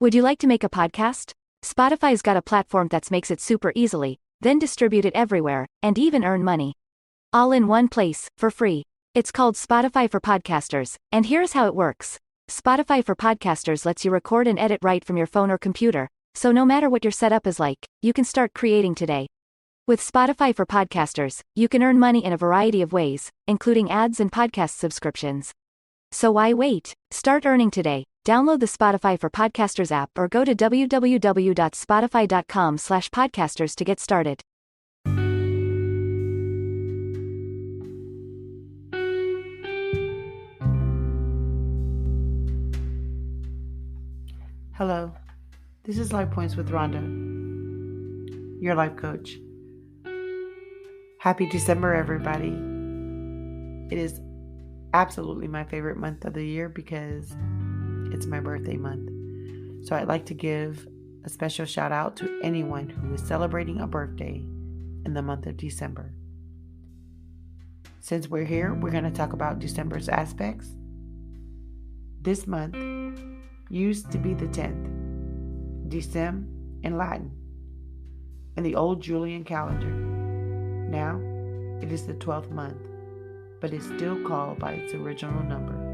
Would you like to make a podcast? Spotify's got a platform that makes it super easily, then distribute it everywhere, and even earn money. All in one place, for free. It's called Spotify for Podcasters, and here's how it works. Spotify for Podcasters lets you record and edit right from your phone or computer, so no matter what your setup is like, you can start creating today. With Spotify for Podcasters, you can earn money in a variety of ways, including ads and podcast subscriptions. So why wait? Start earning today. Download the Spotify for Podcasters app or go to www.spotify.com/podcasters to get started. Hello, this is Life Points with Rhonda, your life coach. Happy December, everybody. It is absolutely my favorite month of the year because it's my birthday month. So I'd like to give a special shout out to anyone who is celebrating a birthday in the month of December. Since we're here, we're going to talk about December's aspects. This month used to be the 10th, Decem in Latin, in the old Julian calendar. Now, it is the 12th month, but is still called by its original number.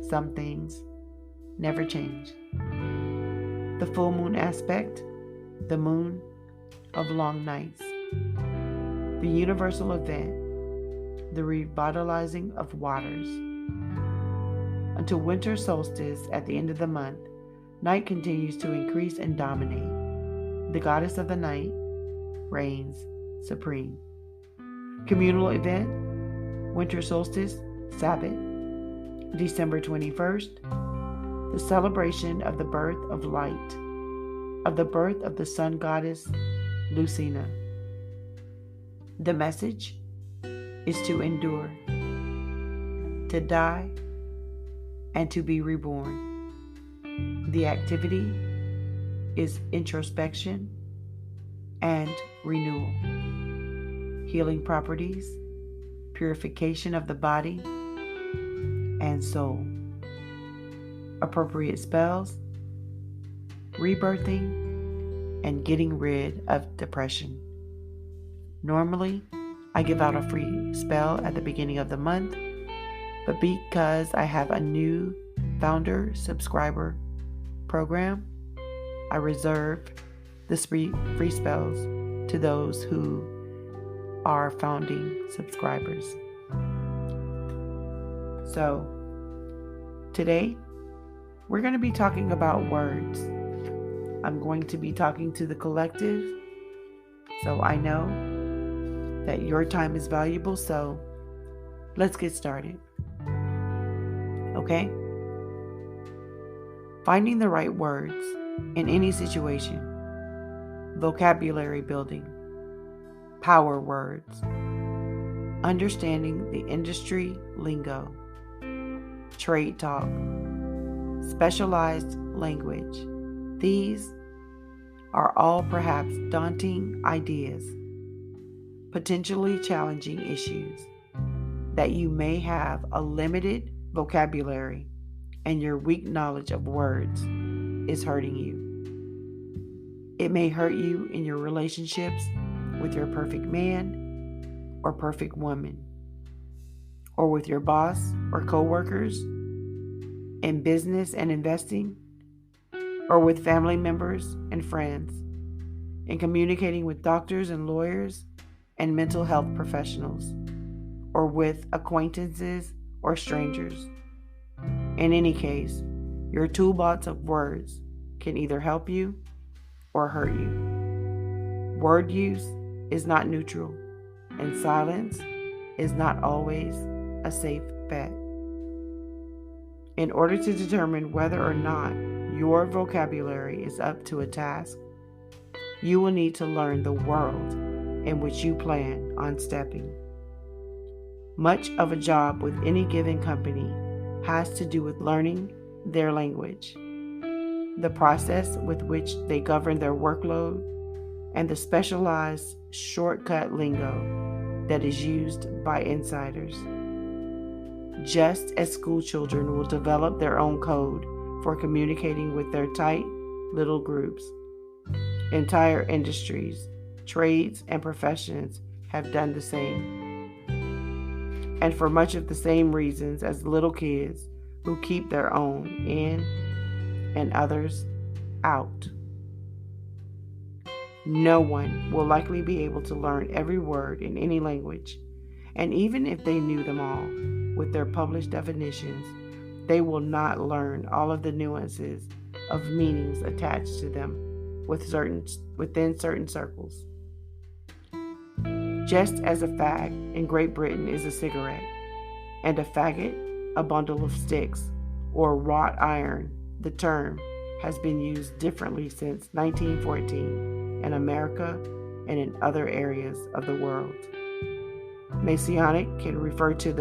Some things never change. The full moon aspect, the moon of long nights. The universal event, the revitalizing of waters. Until winter solstice at the end of the month, night continues to increase and dominate. The goddess of the night reigns supreme. Communal event, winter solstice, Sabbath, December 21st, the celebration of the birth of light, of the birth of the sun goddess, Lucina. The message is to endure, to die, and to be reborn. The activity is introspection and renewal. Healing properties, purification of the body and soul. Appropriate spells, rebirthing, and getting rid of depression. Normally, I give out a free spell at the beginning of the month, but because I have a new founder subscriber program, I reserve the free spells to those who are founding subscribers. So, today, we're going to be talking about words. I'm going to be talking to the collective, so I know that your time is valuable, so let's get started. Okay? Finding the right words in any situation. Vocabulary building. Power words. Understanding the industry lingo. Trade talk. Specialized language. These are all perhaps daunting ideas, potentially challenging issues, that you may have a limited vocabulary and your weak knowledge of words is hurting you. It may hurt you in your relationships with your perfect man or perfect woman, or with your boss or coworkers, in business and investing, or with family members and friends, in communicating with doctors and lawyers and mental health professionals, or with acquaintances or strangers. In any case, your toolbox of words can either help you or hurt you. Word use is not neutral, and silence is not always a safe bet. In order to determine whether or not your vocabulary is up to a task, you will need to learn the world in which you plan on stepping. Much of a job with any given company has to do with learning their language, the process with which they govern their workload, and the specialized shortcut lingo that is used by insiders. Just as school children will develop their own code for communicating with their tight little groups. Entire industries, trades, and professions have done the same. And for much of the same reasons as little kids who keep their own in and others out. No one will likely be able to learn every word in any language, and even if they knew them all with their published definitions, they will not learn all of the nuances of meanings attached to them within certain circles. Just as a fag in Great Britain is a cigarette, and a faggot a bundle of sticks or wrought iron, the term has been used differently since 1914 in America and in other areas of the world. Messianic can refer to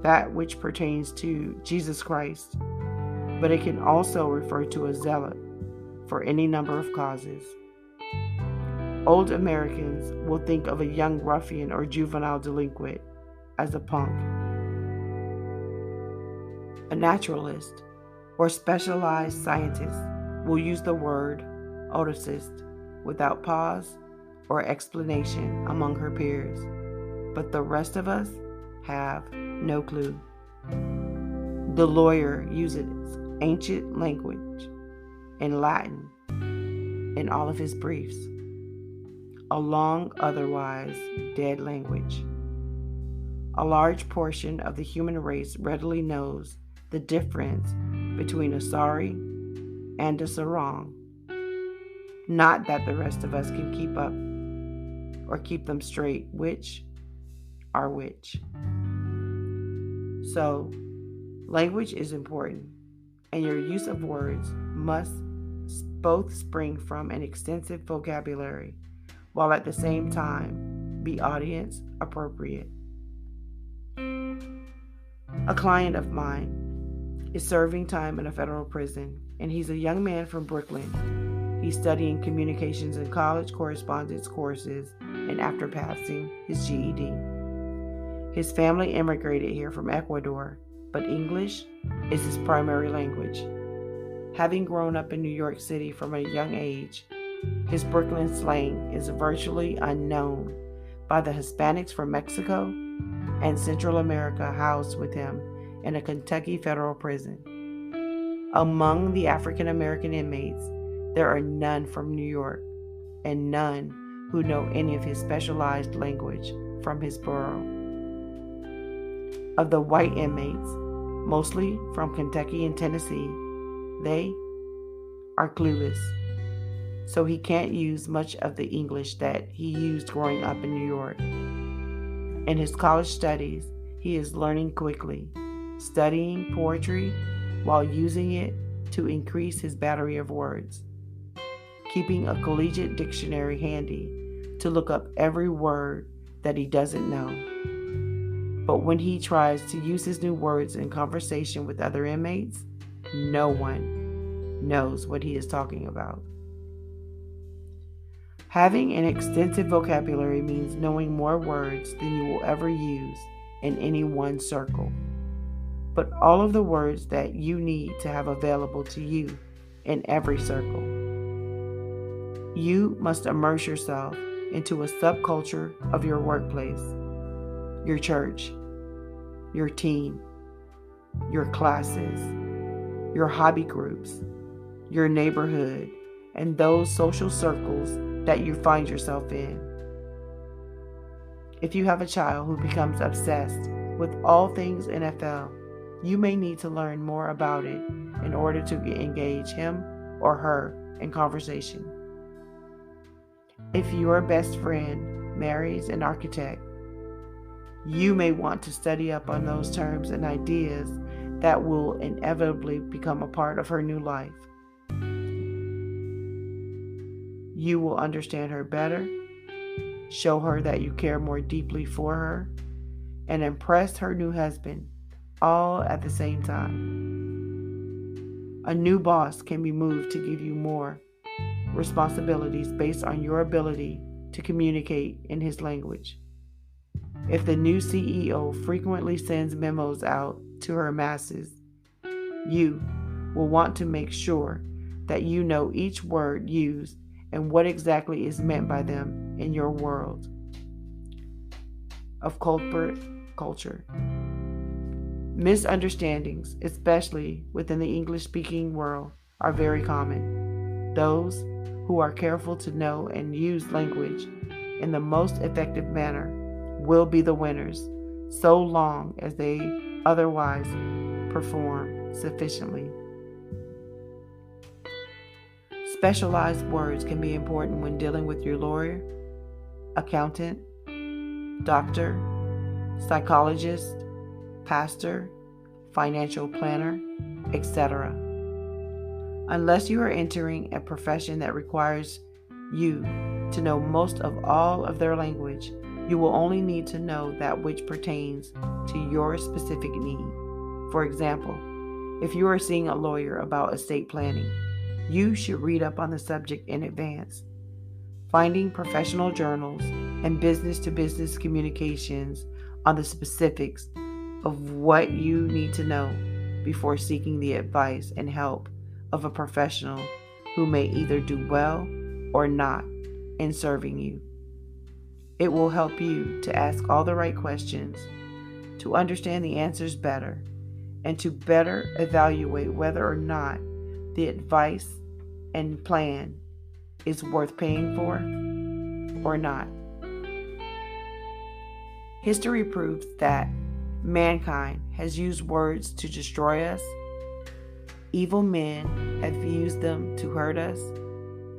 that which pertains to Jesus Christ, but it can also refer to a zealot for any number of causes. Old Americans will think of a young ruffian or juvenile delinquent as a punk. A naturalist or specialized scientist will use the word odicist without pause or explanation among her peers, but the rest of us have no clue. The lawyer uses ancient language in Latin in all of his briefs, a long, otherwise dead language. A large portion of the human race readily knows the difference between a sorry and a sarong. Not that the rest of us can keep up or keep them straight, which are which. So, language is important, and your use of words must both spring from an extensive vocabulary, while at the same time be audience appropriate. A client of mine is serving time in a federal prison, and he's a young man from Brooklyn. He's studying communications in college correspondence courses and after passing his GED. His family immigrated here from Ecuador, but English is his primary language. Having grown up in New York City from a young age, his Brooklyn slang is virtually unknown by the Hispanics from Mexico and Central America housed with him in a Kentucky federal prison. Among the African American inmates, there are none from New York and none who know any of his specialized language from his borough. Of the white inmates, mostly from Kentucky and Tennessee, they are clueless, so he can't use much of the English that he used growing up in New York. In his college studies, he is learning quickly, studying poetry while using it to increase his battery of words, keeping a collegiate dictionary handy to look up every word that he doesn't know. But when he tries to use his new words in conversation with other inmates, no one knows what he is talking about. Having an extensive vocabulary means knowing more words than you will ever use in any one circle, but all of the words that you need to have available to you in every circle. You must immerse yourself into a subculture of your workplace, your church, your team, your classes, your hobby groups, your neighborhood, and those social circles that you find yourself in. If you have a child who becomes obsessed with all things NFL, you may need to learn more about it in order to engage him or her in conversation. If your best friend marries an architect, you may want to study up on those terms and ideas that will inevitably become a part of her new life. You will understand her better, show her that you care more deeply for her, and impress her new husband, all at the same time. A new boss can be moved to give you more responsibilities based on your ability to communicate in his language. If the new CEO frequently sends memos out to her masses, you, will want to make sure that you know each word used and what exactly is meant by them in your world of corporate culture. Misunderstandings, especially within the English-speaking world, are very common. Those who are careful to know and use language in the most effective manner will be the winners, so long as they otherwise perform sufficiently. Specialized words can be important when dealing with your lawyer, accountant, doctor, psychologist, pastor, financial planner, etc. Unless you are entering a profession that requires you to know most of all of their language, you will only need to know that which pertains to your specific need. For example, if you are seeing a lawyer about estate planning, you should read up on the subject in advance. Finding professional journals and business-to-business communications on the specifics of what you need to know before seeking the advice and help of a professional who may either do well or not in serving you. It will help you to ask all the right questions, to understand the answers better, and to better evaluate whether or not the advice and plan is worth paying for or not. History proves that mankind has used words to destroy us. Evil men have used them to hurt us,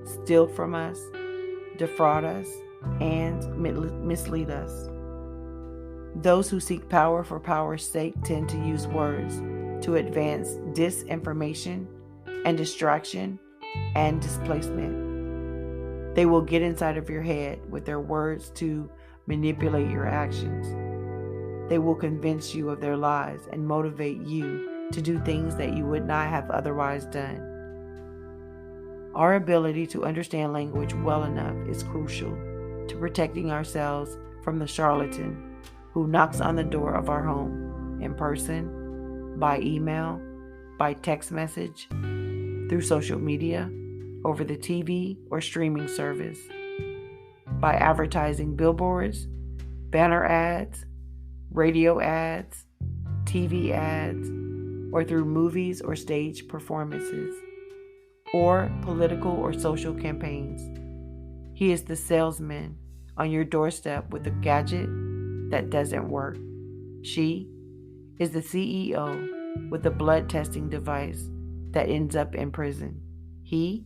steal from us, defraud us, and mislead us. Those who seek power for power's sake tend to use words to advance disinformation and distraction and displacement. They will get inside of your head with their words to manipulate your actions. They will convince you of their lies and motivate you to do things that you would not have otherwise done. Our ability to understand language well enough is crucial to protecting ourselves from the charlatan who knocks on the door of our home in person, by email, by text message, through social media, over the TV or streaming service, by advertising billboards, banner ads, radio ads, TV ads, or through movies or stage performances, or political or social campaigns. He is the salesman on your doorstep with a gadget that doesn't work. She is the CEO with a blood testing device that ends up in prison. He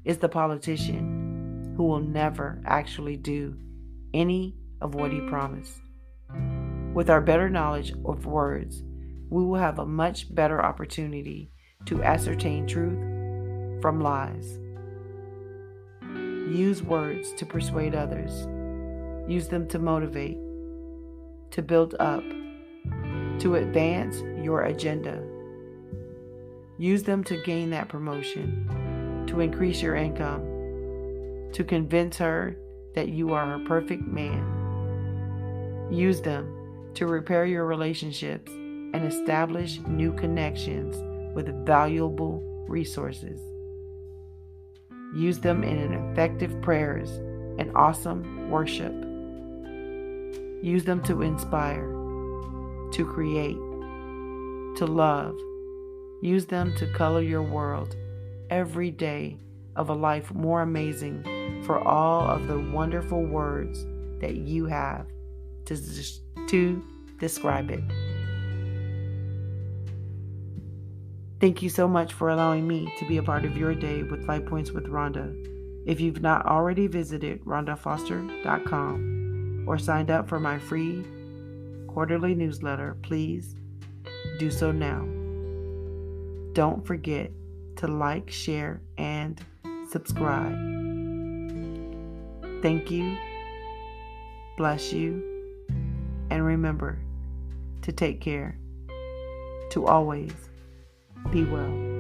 is the politician who will never actually do any of what he promised. With our better knowledge of words, we will have a much better opportunity to ascertain truth from lies. Use words to persuade others. Use them to motivate, to build up, to advance your agenda. Use them to gain that promotion, to increase your income, to convince her that you are her perfect man. Use them to repair your relationships and establish new connections with valuable resources. Use them in effective prayers and awesome worship. Use them to inspire, to create, to love. Use them to color your world every day of a life more amazing for all of the wonderful words that you have to describe it. Thank you so much for allowing me to be a part of your day with Life Points with Rhonda. If you've not already visited rhondafoster.com or signed up for my free quarterly newsletter, please do so now. Don't forget to like, share, and subscribe. Thank you, bless you, and remember to take care, to always be well.